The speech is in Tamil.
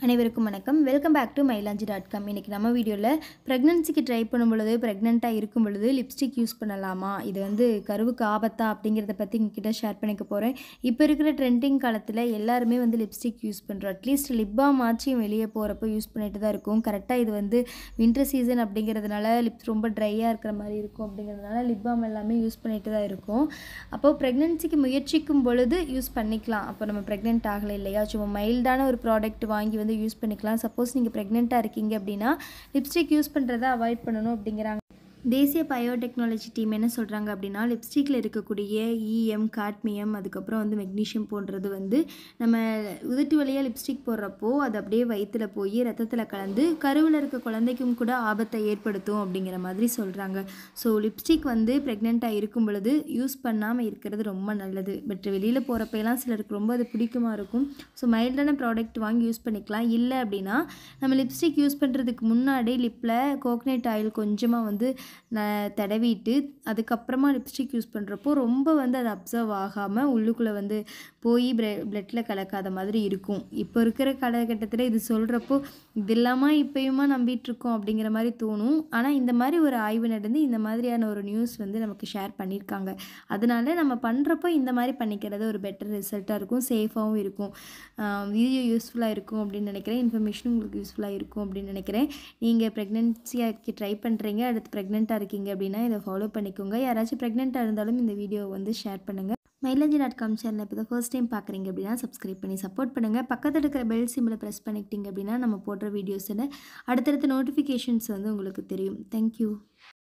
அனைவருக்கும் வணக்கம். Welcome back to mailanji.com. இன்றைக்கி நம்ம வீடியோவில் ப்ரெக்னன்சிக்கு ட்ரை பண்ணும் பொழுது, ப்ரெக்னெண்ட்டாக இருக்கும் பொழுது லிப்ஸ்டிக் யூஸ் பண்ணலாமா, இது வந்து கருவுக்கு ஆபத்தா அப்படிங்கிறத பற்றி உங்ககிட்ட ஷேர் பண்ணிக்க போகிறேன். இப்போ இருக்கிற ட்ரெண்டிங் காலத்தில் எல்லாருமே வந்து லிப்ஸ்டிக் யூஸ் பண்ணுறோம். அட்லீஸ்ட் லிப் பாம் ஆச்சும் வெளியே போகிறப்போ யூஸ் பண்ணிட்டு தான் இருக்கும். கரெக்டாக இது வந்து வின்டர் சீசன் அப்படிங்கிறதுனால லிப்ஸ் ரொம்ப ட்ரையாக இருக்கிற மாதிரி இருக்கும். அப்படிங்கிறதுனால லிப் பாம் எல்லாமே யூஸ் பண்ணிட்டு தான் இருக்கும். அப்போது ப்ரெக்னன்சிக்கு முயற்சிக்கும் பொழுது யூஸ் பண்ணிக்கலாம். அப்போ நம்ம ப்ரெக்னென்ட் ஆகலை இல்லையா, சும்மா மைல்டான ஒரு ப்ராடக்ட் வாங்கி வந்து யூஸ் பண்ணிக்கலாம். சப்போஸ் நீங்கள் ப்ரெக்னெண்ட்டாக இருக்கீங்க அப்படின்னா லிப்ஸ்டிக் யூஸ் பண்ணுறதை அவாய்ட் பண்ணணும் அப்படிங்கிறாங்க. தேசிய பயோடெக்னாலஜி டீம் என்ன சொல்கிறாங்க அப்படின்னா, லிப்ஸ்டிக்கில் இருக்கக்கூடிய காட்மியம், அதுக்கப்புறம் வந்து மெக்னீஷியம் போன்றது வந்து நம்ம உதட்டு வழியாக லிப்ஸ்டிக் போடுறப்போ அது அப்படியே வயிற்றில் போய் ரத்தத்தில் கலந்து கருவில் இருக்க குழந்தைக்கும் கூட ஆபத்தை ஏற்படுத்தும் அப்படிங்கிற மாதிரி சொல்கிறாங்க. ஸோ லிப்ஸ்டிக் வந்து ப்ரெக்னெண்ட்டாக இருக்கும் பொழுது யூஸ் பண்ணாமல் இருக்கிறது ரொம்ப நல்லது. பட் வெளியில் போகிறப்பெல்லாம் சிலருக்கு ரொம்ப அது பிடிக்குமா இருக்கும். ஸோ மைல்டான ப்ராடக்ட் வாங்கி யூஸ் பண்ணிக்கலாம். இல்லை அப்படின்னா நம்ம லிப்ஸ்டிக் யூஸ் பண்ணுறதுக்கு முன்னாடி லிப்பில் கோகனட் ஆயில் கொஞ்சமாக வந்து தடவிட்டு அதுக்கப்புறமா லிப்ஸ்டிக் யூஸ் பண்ணுறப்போ ரொம்ப வந்து அது அப்சர்வ் ஆகாமல் உள்ளுக்குள்ளே வந்து போய் பிளட்டில் கலக்காத மாதிரி இருக்கும். இப்போ இருக்கிற காலகட்டத்தில் இது சொல்கிறப்போ இது இல்லாமல் இப்போயுமா நம்பிட்டுருக்கோம் அப்படிங்கிற மாதிரி தோணும். ஆனால் இந்த மாதிரி ஒரு ஆய்வு நடந்து இந்த மாதிரியான ஒரு நியூஸ் வந்து நமக்கு ஷேர் பண்ணியிருக்காங்க. அதனால நம்ம பண்ணுறப்போ இந்த மாதிரி பண்ணிக்கிறது ஒரு பெட்டர் ரிசல்ட்டாக இருக்கும், சேஃபாகவும் இருக்கும். வீடியோ யூஸ்ஃபுல்லாக இருக்கும் அப்படின்னு நினைக்கிறேன். இன்ஃபர்மேஷன் உங்களுக்கு யூஸ்ஃபுல்லாக இருக்கும் அப்படின்னு நினைக்கிறேன். நீங்கள் ப்ரெக்னென்சியாக்கு ட்ரை பண்ணுறீங்க, அடுத்து ப்ரெக்னெண்ட்டாக இருக்கீங்க அப்படின்னா இதை ஃபாலோ பண்ணிக்கோங்க. யாராச்சும் ப்ரெக்னெண்ட்டாக இருந்தாலும் இந்த வீடியோவை வந்து ஷேர் பண்ணுங்கள். mailanji.com சேனல் இப்போ தான் ஃபர்ஸ்ட் டைம் பார்க்குறீங்க அப்படின்னா சப்ஸ்கிரைப் பண்ணி சப்போர்ட் பண்ணுங்கள். பக்கத்தில் இருக்கிற பெல் சிம்பிளை ப்ரெஸ் பண்ணிக்கிட்டீங்க அப்படின்னா நம்ம போடுற வீடியோஸில் அடுத்தடுத்த நோட்டிஃபிகேஷன்ஸ் வந்து உங்களுக்கு தெரியும். தேங்க்யூ.